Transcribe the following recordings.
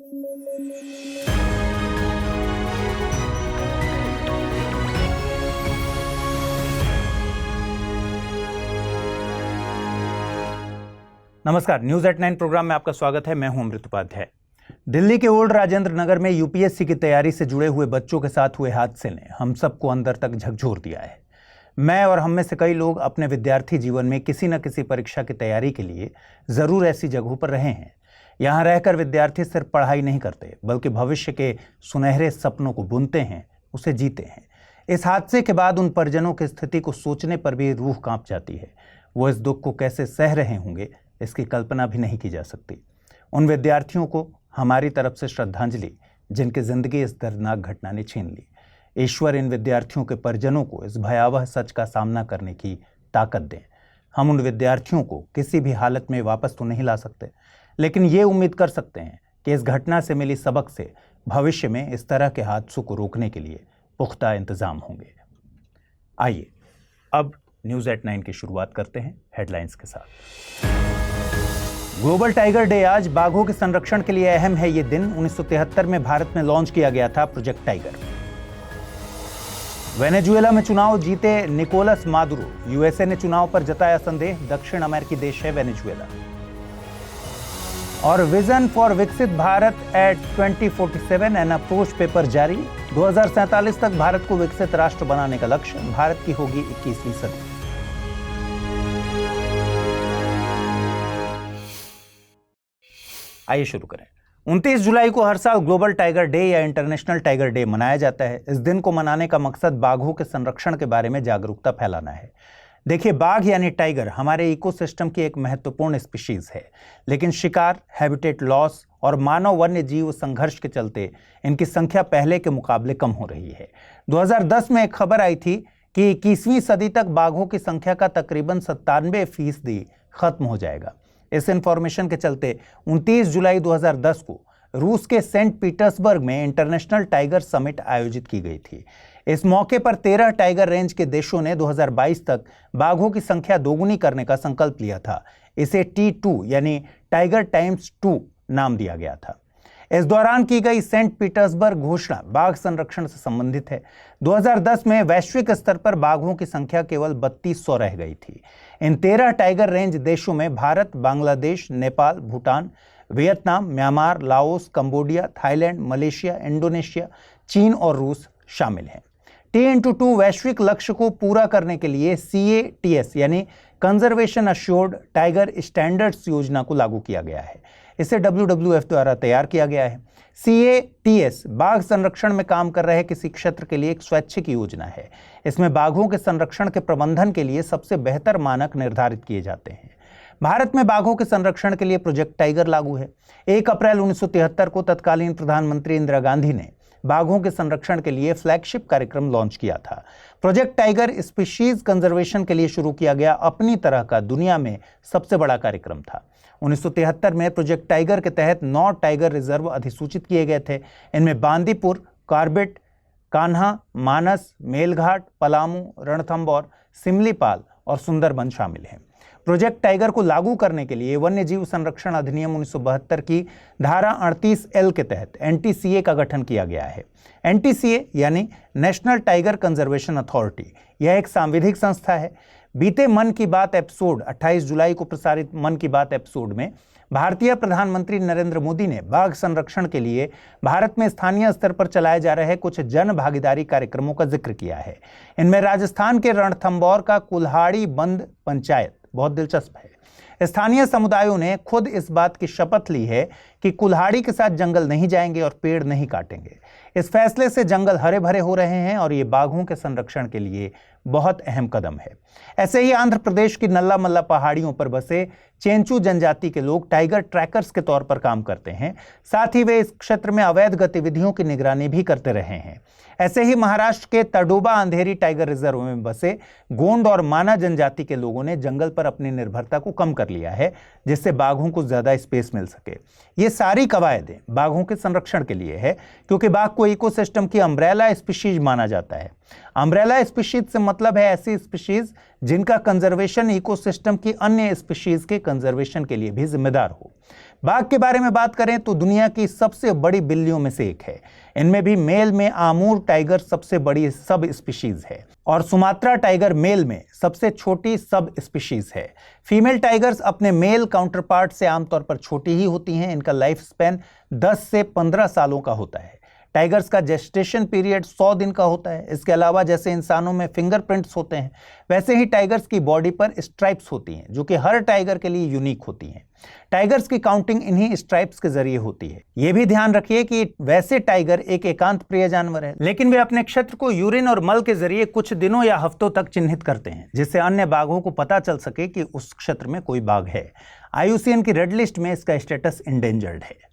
नमस्कार, news at 9 programme में आपका स्वागत है। मैं हूं अमृत उपाध्याय। दिल्ली के ओल्ड राजेंद्र नगर में यूपीएससी की तैयारी से जुड़े हुए बच्चों के साथ हुए हादसे ने हम सबको अंदर तक झकझोर दिया है। मैं और हम में से कई लोग अपने विद्यार्थी जीवन में किसी न किसी परीक्षा की तैयारी के लिए जरूर ऐसी जगहों पर रहे हैं। यहाँ रहकर विद्यार्थी सिर्फ पढ़ाई नहीं करते, बल्कि भविष्य के सुनहरे सपनों को बुनते हैं, उसे जीते हैं। इस हादसे के बाद उन परिजनों की स्थिति को सोचने पर भी रूह कांप जाती है। वो इस दुख को कैसे सह रहे होंगे, इसकी कल्पना भी नहीं की जा सकती। उन विद्यार्थियों को हमारी तरफ से श्रद्धांजलि, जिनकी जिंदगी इस दर्दनाक घटना ने छीन ली। ईश्वर इन विद्यार्थियों के परिजनों को इस भयावह सच का सामना करने की ताकत दें। हम उन विद्यार्थियों को किसी भी हालत में वापस तो नहीं ला सकते, लेकिन ये उम्मीद कर सकते हैं कि इस घटना से मिली सबक से भविष्य में इस तरह के हादसों को रोकने के लिए पुख्ता इंतजाम होंगे। आइए अब न्यूज एट 9 की शुरुआत करते हैं हेडलाइंस के साथ। ग्लोबल टाइगर डे आज बाघों के संरक्षण के लिए अहम है। ये दिन 1973 में भारत में लॉन्च किया गया था प्रोजेक्ट टाइगर। वेनेजुएला में चुनाव जीते निकोलस मादुरो, यूएसए ने चुनाव पर जताया संदेह। दक्षिण अमेरिकी देश है वेनेजुएला। और vision for Viksit Bharat at 2047 an approach paper जारी। 2047 तक भारत को विकसित राष्ट्र बनाने का लक्ष्य। भारत की होगी 21वीं सदी। आइए शुरू करें। 29 जुलाई को हर साल ग्लोबल टाइगर डे या इंटरनेशनल टाइगर डे मनाया जाता है। इस दिन को मनाने का मकसद बाघों के संरक्षण के बारे में जागरूकता फैलाना है। देखिए, बाघ यानी टाइगर हमारे इकोसिस्टम की एक महत्वपूर्ण स्पीशीज है, लेकिन शिकार, हैबिटेट लॉस और मानव वन्य जीव संघर्ष के चलते इनकी संख्या पहले के मुकाबले कम हो रही है। 2010 में एक खबर आई थी कि 21वीं सदी तक बाघों की संख्या का तकरीबन 97% खत्म हो जाएगा। इस इंफॉर्मेशन के चलते 29 जुलाई 2010 को रूस के सेंट पीटर्सबर्ग में इंटरनेशनल टाइगर समिट आयोजित की गई थी। इस मौके पर 13 टाइगर रेंज के देशों ने 2022 तक बाघों की संख्या दोगुनी करने का संकल्प लिया था। इसे T2 यानी टाइगर टाइम्स 2 नाम दिया गया था। इस दौरान की गई सेंट पीटर्सबर्ग घोषणा बाघ संरक्षण से संबंधित है। 2010 में वैश्विक स्तर पर बाघों की संख्या केवल 3200 रह गई थी। इन 13 टाइगर रेंज देशों में Bharat, Bangladesh, Nepal, Bhutan, Vietnam, Myanmar, Laos, Cambodia, Thailand, Malaysia, Indonesia, चीन और रूस शामिल हैं। T/2 वैश्विक लक्ष्य को पूरा करने के लिए CATS यानी कंजर्वेशन अश्योर्ड टाइगर स्टैंडर्ड्स योजना को लागू किया गया है। इसे WWF द्वारा तैयार किया गया है। CATS बाघ संरक्षण में काम कर रहे किसी क्षेत्र के लिए एक स्वैच्छिक योजना है। इसमें बाघों के संरक्षण के प्रबंधन के लिए सबसे बेहतर मानक निर्धारित किए जाते हैं। भारत में बाघों के संरक्षण के लिए प्रोजेक्ट टाइगर लागू है। 1 अप्रैल 1973 को तत्कालीन प्रधानमंत्री इंदिरा गांधी ने बाघों के संरक्षण के लिए फ्लैगशिप कार्यक्रम लॉन्च किया था। प्रोजेक्ट टाइगर स्पीशीज कंजर्वेशन के लिए शुरू किया गया अपनी तरह का दुनिया में सबसे बड़ा कार्यक्रम था। 1973 में प्रोजेक्ट टाइगर के तहत 9 टाइगर रिजर्व अधिसूचित किए गए थे। इनमें बांदीपुर, कार्बेट, कान्हा, मानस, मेलघाट, पलामू, रणथंबोर, सिमलीपाल और सुंदरबन शामिल हैं। प्रोजेक्ट टाइगर को लागू करने के लिए वन्य जीव संरक्षण अधिनियम 1972 की धारा 38L के तहत NTCA का गठन किया गया है। NTCA यानी नेशनल टाइगर कंजर्वेशन अथॉरिटी, यह एक सांविधिक संस्था है। बीते मन की बात एपिसोड 28 जुलाई को प्रसारित मन की बात एपिसोड में भारतीय प्रधानमंत्री नरेंद्र मोदी ने बाघ संरक्षण के लिए भारत में स्थानीय स्तर पर चलाए जा रहे कुछ जन भागीदारी कार्यक्रमों का जिक्र किया है। इनमें राजस्थान के रणथंबोर का कुल्हाड़ी बंद पंचायत बहुत दिलचस्प है। स्थानीय समुदायों ने खुद इस बात की शपथ ली है कि कुल्हाड़ी के साथ जंगल नहीं जाएंगे और पेड़ नहीं काटेंगे। इस फैसले से जंगल हरे भरे हो रहे हैं और ये बाघों के संरक्षण के लिए बहुत अहम कदम है। ऐसे ही आंध्र प्रदेश की नल्ला मल्ला पहाड़ियों पर बसे चेंचू जनजाति के लोग टाइगर ट्रैकर्स के तौर पर काम करते हैं। साथ ही वे इस क्षेत्र में अवैध गतिविधियों की निगरानी भी करते रहे हैं। ऐसे ही महाराष्ट्र के तडोबा अंधेरी टाइगर रिजर्व में बसे गोंड और माना जनजाति के लोगों ने जंगल पर अपनी निर्भरता को कम कर लिया है, जिससे बाघों को ज्यादा स्पेस मिल सके। ये सारी कवायदें बाघों के संरक्षण के लिए है, क्योंकि बाघ को इकोसिस्टम की अम्ब्रेला स्पीशीज माना जाता है। अम्ब्रेला स्पीशीज से मतलब है ऐसी स्पीशीज जिनका कंजर्वेशन इकोसिस्टम की अन्य स्पीशीज के कंजर्वेशन के लिए भी जिम्मेदार हो। बाघ के बारे में बात करें तो दुनिया की सबसे बड़ी बिल्लियों में से एक है। इनमें भी मेल में आमूर टाइगर सबसे बड़ी सब स्पीशीज है और सुमात्रा टाइगर मेल में सबसे छोटी सब स्पीशीज है। फीमेल टाइगर्स अपने मेल काउंटरपार्ट से आमतौर पर छोटी ही होती हैं। इनका लाइफ स्पैन 10 से 15 सालों का होता है। टाइगर्स का जेस्टेशन पीरियड 100 दिन का होता है। इसके अलावा जैसे इंसानों में फिंगरप्रिंट्स होते हैं, वैसे ही टाइगर्स की बॉडी पर स्ट्राइप्स होती हैं, जो कि हर टाइगर के लिए यूनिक होती हैं। टाइगर्स की काउंटिंग इन्हीं स्ट्राइप्स के जरिए होती है। यह भी ध्यान रखिए कि वैसे टाइगर एक एकांत प्रिय जानवर है, लेकिन वे अपने क्षेत्र को यूरिन और मल के जरिए कुछ दिनों या हफ्तों तक चिन्हित करते हैं, जिससे अन्य बाघों को पता चल सके कि उस क्षेत्र में कोई बाघ है। IUCN की रेड लिस्ट में इसका स्टेटस इंडेंजर्ड है।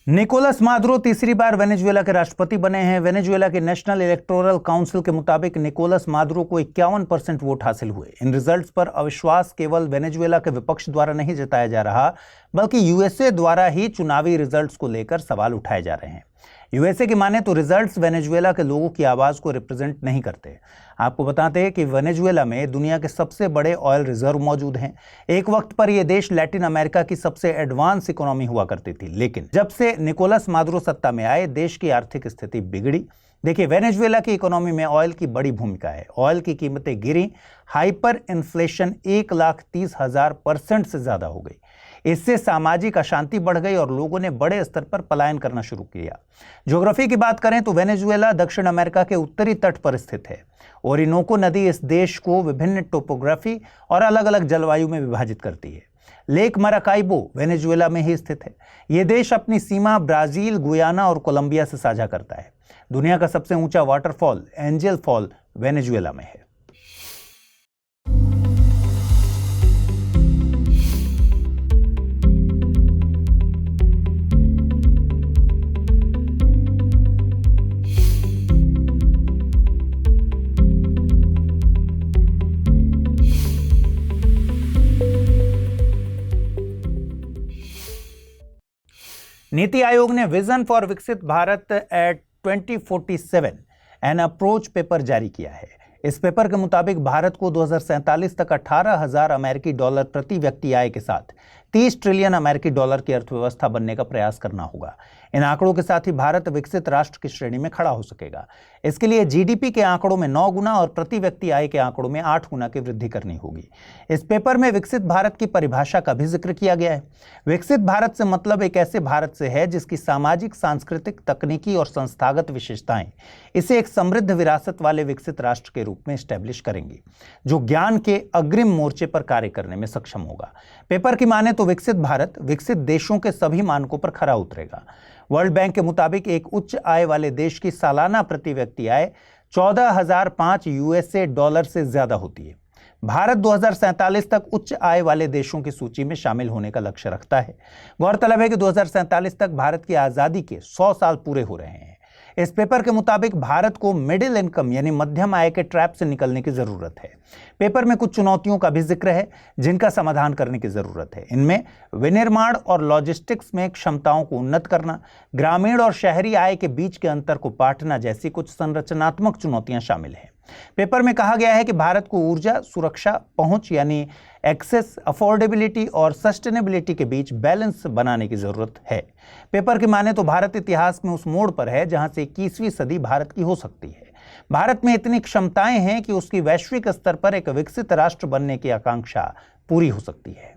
निकोलस मादुरो तीसरी बार वेनेजुएला के राष्ट्रपति बने हैं। वेनेजुएला के नेशनल इलेक्टोरल काउंसिल के मुताबिक निकोलस मादुरो को 51% वोट हासिल हुए। इन रिजल्ट्स पर अविश्वास केवल वेनेजुएला के विपक्ष द्वारा नहीं जताया जा रहा, बल्कि USA द्वारा ही चुनावी रिजल्ट्स को लेकर सवाल उठाए जा रहे हैं। USA की माने तो रिजल्ट्स वेनेजुएला के लोगों की आवाज को रिप्रेजेंट नहीं करते। आपको बताते हैं कि वेनेजुएला में दुनिया के सबसे बड़े ऑयल रिजर्व मौजूद हैं। एक वक्त पर यह देश लैटिन अमेरिका की सबसे एडवांस इकोनॉमी हुआ करती थी, लेकिन जब से निकोलस मादुरो सत्ता में आए, देश की आर्थिक स्थिति बिगड़ी। देखिए, वेनेजुएला की इकोनॉमी में ऑयल की बड़ी भूमिका है। ऑयल की कीमतें गिरी, हाइपर इन्फ्लेशन 1,30,000% से ज्यादा हो गई। इससे सामाजिक अशांति बढ़ गई और लोगों ने बड़े स्तर पर पलायन करना शुरू किया। ज्योग्राफी की बात करें तो वेनेजुएला दक्षिण अमेरिका के उत्तरी तट पर स्थित है। ओरिनोको नदी इस देश को विभिन्न टोपोग्राफी और अलग अलग जलवायु में विभाजित करती है। लेक मराकाइबो वेनेजुएला में ही स्थित है। यह देश अपनी सीमा ब्राजील, गुयाना और कोलंबिया से साझा करता है। दुनिया का सबसे ऊंचा वाटरफॉल एंजल फॉल वेनेजुएला में है। नीति आयोग ने vision for Viksit Bharat at 2047 an approach paper जारी किया है। इस पेपर के मुताबिक भारत को 2047 तक 18,000 अमेरिकी डॉलर प्रति व्यक्ति आय के साथ 30 ट्रिलियन अमेरिकी डॉलर की अर्थव्यवस्था बनने का प्रयास करना होगा। इन आंकड़ों के साथ ही भारत विकसित राष्ट्र की श्रेणी में खड़ा हो सकेगा। इसके लिए GDP के आंकड़ों में 9 गुना और प्रति व्यक्ति आय के आंकड़ों में 8 गुना की वृद्धि करनी होगी। इस पेपर में विकसित भारत की परिभाषा का भी जिक्र किया गया है। विकसित भारत से मतलब एक ऐसे भारत से है जिसकी सामाजिक, सांस्कृतिक, तकनीकी और संस्थागत विशेषताएं इसे एक समृद्ध विरासत वाले विकसित राष्ट्र के रूप में एस्टेब्लिश करेंगी, जो ज्ञान के अग्रिम मोर्चे पर कार्य करने में सक्षम होगा। पेपर की माने तो विकसित भारत विकसित देशों के सभी मानकों पर खरा उतरेगा। वर्ल्ड बैंक के मुताबिक एक उच्च आय वाले देश की सालाना प्रति व्यक्ति आय 14,005 USA डॉलर से ज्यादा होती है। भारत 2047 तक उच्च आय वाले देशों की सूची में शामिल होने का लक्ष्य रखता है। गौरतलब है कि 2047 तक भारत की आजादी के 100 साल पूरे हो रहे हैं। इस पेपर के मुताबिक भारत को मिडिल इनकम यानी मध्यम आय के ट्रैप से निकलने की जरूरत है। पेपर में कुछ चुनौतियों का भी जिक्र है जिनका समाधान करने की जरूरत है। इनमें विनिर्माण और लॉजिस्टिक्स में क्षमताओं को उन्नत करना, ग्रामीण और शहरी आय के बीच के अंतर को पाटना जैसी कुछ संरचनात्मक चुनौतियां शामिल हैं। पेपर में कहा गया है कि भारत को ऊर्जा, सुरक्षा, पहुंच यानी एक्सेस, अफोर्डेबिलिटी और सस्टेनेबिलिटी के बीच बैलेंस बनाने की जरूरत है। पेपर की माने तो भारत इतिहास में उस मोड़ पर है जहां से 21वीं सदी भारत की हो सकती है। भारत में इतनी क्षमताएं हैं कि उसकी वैश्विक स्तर पर एक विकसित राष्ट्र बनने की आकांक्षा पूरी हो सकती है।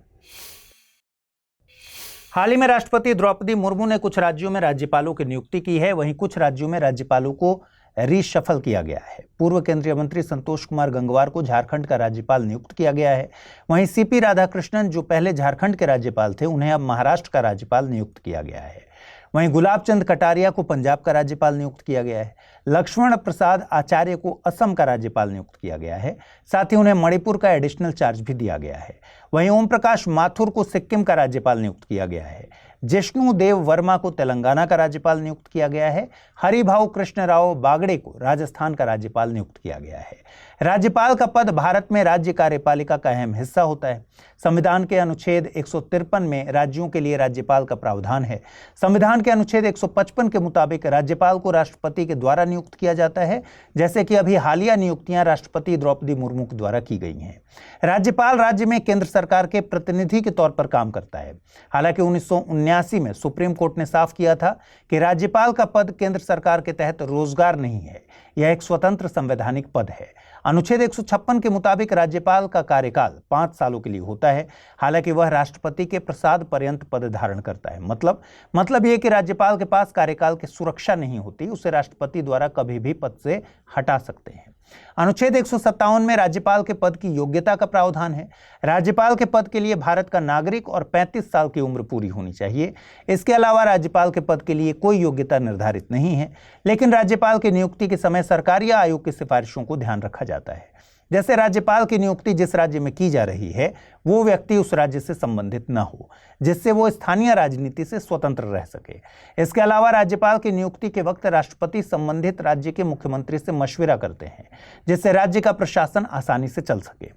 हाल ही में राष्ट्रपति द्रौपदी मुर्मू ने कुछ राज्यों में राज्यपालों की नियुक्ति की है। वहीं कुछ राज्यों में राज्यपालों को रीशफल किया गया है। पूर्व केंद्रीय मंत्री संतोष कुमार गंगवार को झारखंड का राज्यपाल नियुक्त किया गया है। वहीं CP राधाकृष्णन, जो पहले झारखंड के राज्यपाल थे, उन्हें अब महाराष्ट्र का राज्यपाल नियुक्त किया गया है। वहीं गुलाब चंद कटारिया को पंजाब का राज्यपाल नियुक्त किया गया है। लक्ष्मण प्रसाद आचार्य को असम का राज्यपाल नियुक्त किया गया है। साथ ही उन्हें मणिपुर का एडिशनल चार्ज भी दिया गया है। वहीं ओम प्रकाश माथुर को सिक्किम का राज्यपाल नियुक्त किया गया है। जिष्णु देव वर्मा को तेलंगाना का राज्यपाल नियुक्त किया गया है। हरिभाऊ कृष्ण राव बागड़े को राजस्थान का राज्यपाल नियुक्त किया गया है। राज्यपाल का पद भारत में राज्य कार्यपालिका का अहम हिस्सा होता है। संविधान के अनुच्छेद 153 में राज्यों के लिए राज्यपाल का प्रावधान है। संविधान के अनुच्छेद 155 के मुताबिक राज्यपाल को राष्ट्रपति के द्वारा नियुक्त किया जाता है, जैसे कि अभी हालिया नियुक्तियां राष्ट्रपति द्रौपदी मुर्मू के द्वारा की गई हैं। राज्यपाल राज्य में केंद्र सरकार के प्रतिनिधि के तौर पर काम करता है। हालांकि 1979 में सुप्रीम कोर्ट ने साफ किया था कि राज्यपाल का पद केंद्र सरकार के तहत रोजगार नहीं है, यह एक स्वतंत्र संवैधानिक पद है। अनुच्छेद 156 के मुताबिक राज्यपाल का कार्यकाल 5 सालों के लिए होता है। हालांकि वह राष्ट्रपति के प्रसाद पर्यंत पद धारण करता है। मतलब यह कि राज्यपाल के पास कार्यकाल की सुरक्षा नहीं होती, उसे राष्ट्रपति द्वारा कभी भी पद से हटा सकते हैं। अनुच्छेद 157 में राज्यपाल के पद की योग्यता का प्रावधान है। राज्यपाल के पद के लिए भारत का नागरिक और 35 साल की उम्र पूरी होनी चाहिए। इसके अलावा राज्यपाल के पद के लिए कोई योग्यता निर्धारित नहीं है, लेकिन राज्यपाल की नियुक्ति के समय सरकार या आयोग की सिफारिशों को ध्यान रखा जाता है। जैसे राज्यपाल की नियुक्ति जिस राज्य में की जा रही है, वो व्यक्ति उस राज्य से संबंधित न हो, जिससे वो स्थानीय राजनीति से स्वतंत्र रह सके। इसके अलावा राज्यपाल की नियुक्ति के वक्त राष्ट्रपति संबंधित राज्य के मुख्यमंत्री से मशविरा करते हैं, जिससे राज्य का प्रशासन आसानी से चल सके।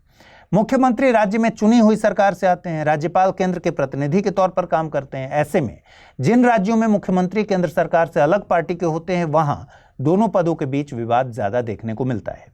मुख्यमंत्री राज्य में चुनी हुई सरकार से आते हैं। राज्यपाल केंद्र के प्रतिनिधि के तौर पर काम करते हैं। ऐसे में जिन राज्यों में मुख्यमंत्री केंद्र सरकार से अलग पार्टी के होते हैं, वहां दोनों पदों के बीच विवाद ज्यादा देखने को मिलता है।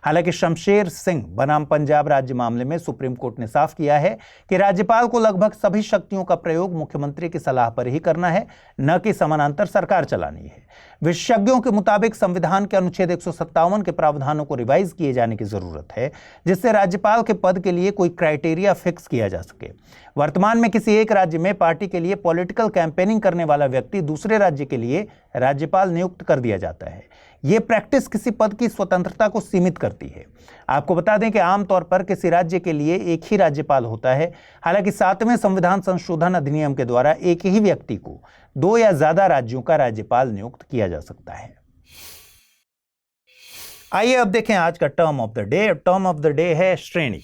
हालांकि शमशेर सिंह बनाम पंजाब राज्य मामले में सुप्रीम कोर्ट ने साफ किया है कि राज्यपाल को लगभग सभी शक्तियों का प्रयोग मुख्यमंत्री की सलाह पर ही करना है, न कि समानांतर सरकार चलानी है। विशेषज्ञों के मुताबिक संविधान के अनुच्छेद 157 के प्रावधानों को रिवाइज किए जाने की जरूरत है, जिससे राज्यपाल के पद के लिए कोई क्राइटेरिया फिक्स किया जा सके। वर्तमान में किसी एक राज्य में पार्टी के लिए पॉलिटिकल कैंपेनिंग करने वाला व्यक्ति दूसरे राज्य के लिए राज्यपाल नियुक्त कर दिया जाता है। ये प्रैक्टिस किसी पद की स्वतंत्रता को सीमित करती है। आपको बता दें कि आमतौर पर किसी राज्य के लिए एक ही राज्यपाल होता है। हालांकि 7वें संविधान संशोधन अधिनियम के द्वारा एक ही व्यक्ति को 2 या ज्यादा राज्यों का राज्यपाल नियुक्त किया जा सकता है। आइए अब देखें आज का term of the day. Term of the day है श्रेणी।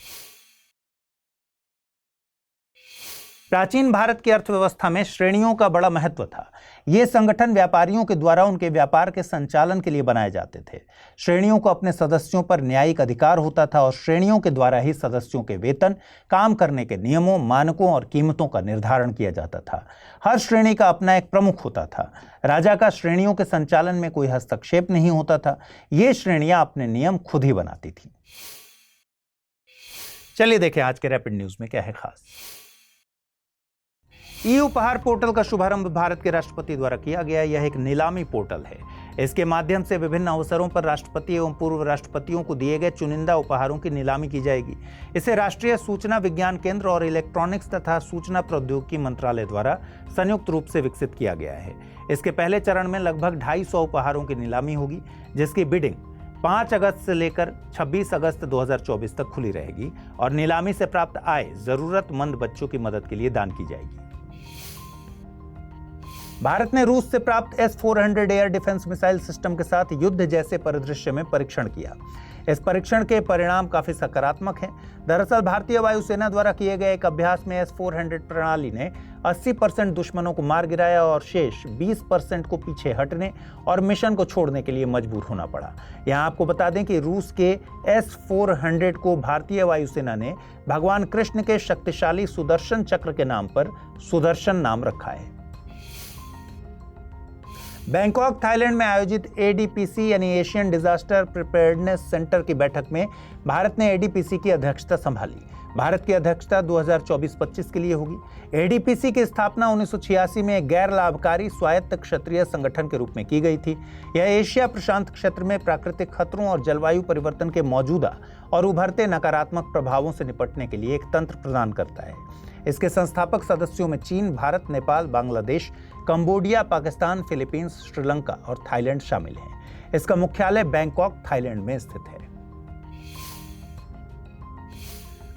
प्राचीन भारत की अर्थव्यवस्था में श्रेणियों का बड़ा महत्व था। ये संगठन व्यापारियों के द्वारा उनके व्यापार के संचालन के लिए बनाए जाते थे। श्रेणियों को अपने सदस्यों पर न्यायिक अधिकार होता था और श्रेणियों के द्वारा ही सदस्यों के वेतन, काम करने के नियमों, मानकों और कीमतों का निर्धारण किया जाता था। हर श्रेणी का अपना एक प्रमुख होता था। राजा का श्रेणियों के संचालन में कोई हस्तक्षेप नहीं होता था। ये श्रेणियां अपने नियम खुद ही बनाती थी। चलिए देखें आज के रैपिड न्यूज में क्या है खास। ई उपहार पोर्टल का शुभारंभ भारत के राष्ट्रपति द्वारा किया गया। यह एक नीलामी पोर्टल है। इसके माध्यम से विभिन्न अवसरों पर राष्ट्रपति एवं पूर्व राष्ट्रपतियों को दिए गए चुनिंदा उपहारों की नीलामी की जाएगी। इसे राष्ट्रीय सूचना विज्ञान केंद्र और इलेक्ट्रॉनिक्स तथा सूचना प्रौद्योगिकी मंत्रालय द्वारा संयुक्त रूप से विकसित किया गया है। इसके पहले चरण में लगभग 250 उपहारों की नीलामी होगी, जिसकी बिडिंग 5 अगस्त से लेकर 26 अगस्त 2024 तक खुली रहेगी और नीलामी से प्राप्त आय जरूरतमंद बच्चों की मदद के लिए दान की जाएगी। भारत ने रूस से प्राप्त S-400 air defence missile system के साथ युद्ध जैसे परिदृश्य में परीक्षण किया। इस परीक्षण के परिणाम काफी सकारात्मक हैं। दरअसल भारतीय वायुसेना द्वारा किए गए एक अभ्यास में S-400 प्रणाली ने 80% दुश्मनों को मार गिराया और शेष 20% को पीछे हटने और मिशन को छोड़ने के लिए मजबूर होना पड़ा। यहाँ आपको बता दें कि रूस के S-400 को भारतीय वायुसेना ने भगवान कृष्ण के शक्तिशाली सुदर्शन चक्र के नाम पर सुदर्शन नाम रखा है। बैंकॉक थाईलैंड में आयोजित ADPC यानी एशियन डिजास्टर प्रिपेयर्डनेस सेंटर की बैठक में भारत ने ADPC की अध्यक्षता संभाली। भारत की अध्यक्षता 2024-25 के लिए होगी। ADPC की स्थापना 1986 में एक गैर लाभकारी स्वायत्त क्षेत्रीय संगठन के रूप में की गई थी। यह एशिया प्रशांत क्षेत्र में प्राकृतिक खतरों और जलवायु परिवर्तन के मौजूदा और उभरते नकारात्मक प्रभावों से निपटने के लिए एक तंत्र प्रदान करता है। इसके संस्थापक सदस्यों में चीन, भारत, नेपाल, बांग्लादेश, कंबोडिया, पाकिस्तान, फिलीपींस, श्रीलंका और थाईलैंड शामिल हैं। इसका मुख्यालय बैंकॉक, थाईलैंड में स्थित है।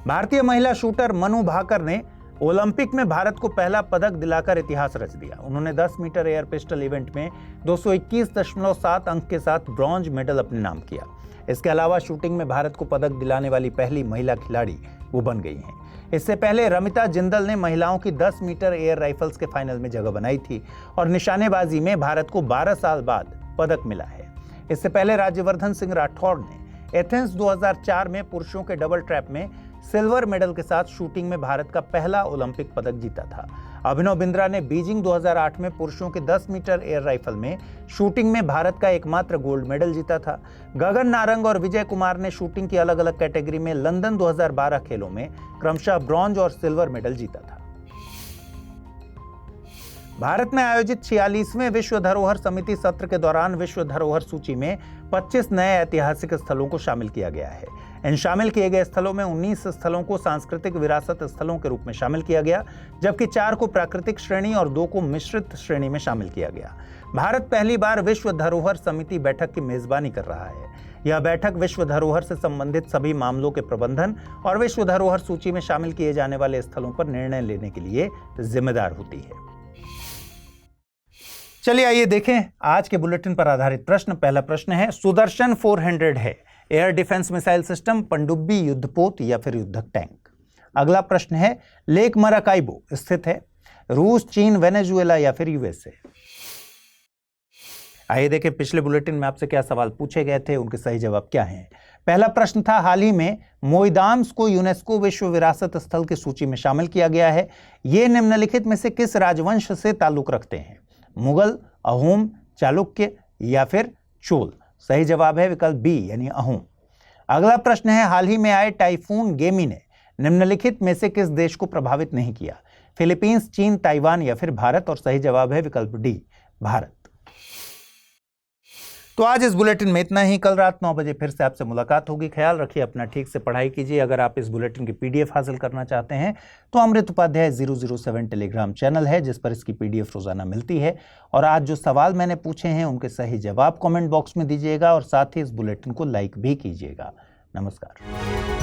भारतीय महिला शूटर मनु भाकर ने ओलंपिक में भारत को पहला पदक दिलाकर इतिहास रच दिया। उन्होंने 10 मीटर एयर पिस्टल इवेंट में 221.7 अंक के साथ ब्रॉन्ज मेडल अपने नाम किया। इसके अलावा शूटिंग में भारत को पदक दिलाने वाली पहली महिला खिलाड़ी वो बन गई हैं। इससे पहले रमिता जिंदल ने महिलाओं की 10 मीटर एयर राइफल्स के फाइनल में जगह बनाई थी और निशानेबाजी में भारत को 12 साल बाद पदक मिला है। इससे पहले राज्यवर्धन सिंह राठौड़ ने एथेंस 2004 में पुरुषों के डबल ट्रैप में सिल्वर मेडल के साथ शूटिंग में भारत का पहला ओलंपिक पदक जीता था। अभिनव बिंद्रा ने बीजिंग 2008 में पुरुषों के 10 मीटर एयर राइफल में शूटिंग में भारत का एकमात्र गोल्ड मेडल जीता था। गगन नारंग और विजय कुमार ने शूटिंग की अलग अलग कैटेगरी में लंदन 2012 खेलों में क्रमशः ब्रॉन्ज और सिल्वर मेडल जीता था। भारत में आयोजित 46वें विश्व धरोहर समिति सत्र के दौरान विश्व धरोहर सूची में 25 नए ऐतिहासिक स्थलों को शामिल किया गया है। इन शामिल किए गए स्थलों में 19 स्थलों को सांस्कृतिक विरासत स्थलों के रूप में शामिल किया गया, जबकि 4 को प्राकृतिक श्रेणी और 2 को मिश्रित श्रेणी में शामिल किया गया। भारत पहली बार विश्व धरोहर समिति बैठक की मेजबानी कर रहा है। यह बैठक विश्व धरोहर से संबंधित सभी मामलों के प्रबंधन और विश्व धरोहर सूची में शामिल किए जाने वाले स्थलों पर निर्णय लेने के लिए जिम्मेदार होती है। चलिए आइए देखें आज के बुलेटिन पर आधारित प्रश्न। पहला प्रश्न है, सुदर्शन 400 है एयर डिफेंस मिसाइल सिस्टम, पनडुब्बी, युद्धपोत या फिर युद्धक टैंक। अगला प्रश्न है, लेक मराकाइबो स्थित है रूस, चीन, वेनेजुएला या फिर यूएसए। आइए देखें पिछले बुलेटिन में आपसे क्या सवाल पूछे गए थे, उनके सही जवाब क्या हैं। पहला प्रश्न था, हाल ही में मोइदाम्स को यूनेस्को विश्व विरासत स्थल की सूची में शामिल किया गया है। ये निम्नलिखित में से किस राजवंश से ताल्लुक रखते हैं? मुगल, अहोम, चालुक्य या फिर चोल। सही जवाब है विकल्प बी यानी अहोम। अगला प्रश्न है, हाल ही में आए टाइफून गेमी ने निम्नलिखित में से किस देश को प्रभावित नहीं किया? फिलीपींस, चीन, ताइवान या फिर भारत। और सही जवाब है विकल्प डी भारत। तो आज इस बुलेटिन में इतना ही। कल रात 9 बजे फिर से आपसे मुलाकात होगी। ख्याल रखिए अपना, ठीक से पढ़ाई कीजिए। अगर आप इस बुलेटिन की पीडीएफ हासिल करना चाहते हैं तो अमृत उपाध्याय 007 टेलीग्राम चैनल है, जिस पर इसकी पीडीएफ रोजाना मिलती है। और आज जो सवाल मैंने पूछे हैं उनके सही जवाब कमेंट बॉक्स में दीजिएगा और साथ ही इस बुलेटिन को लाइक भी कीजिएगा। नमस्कार।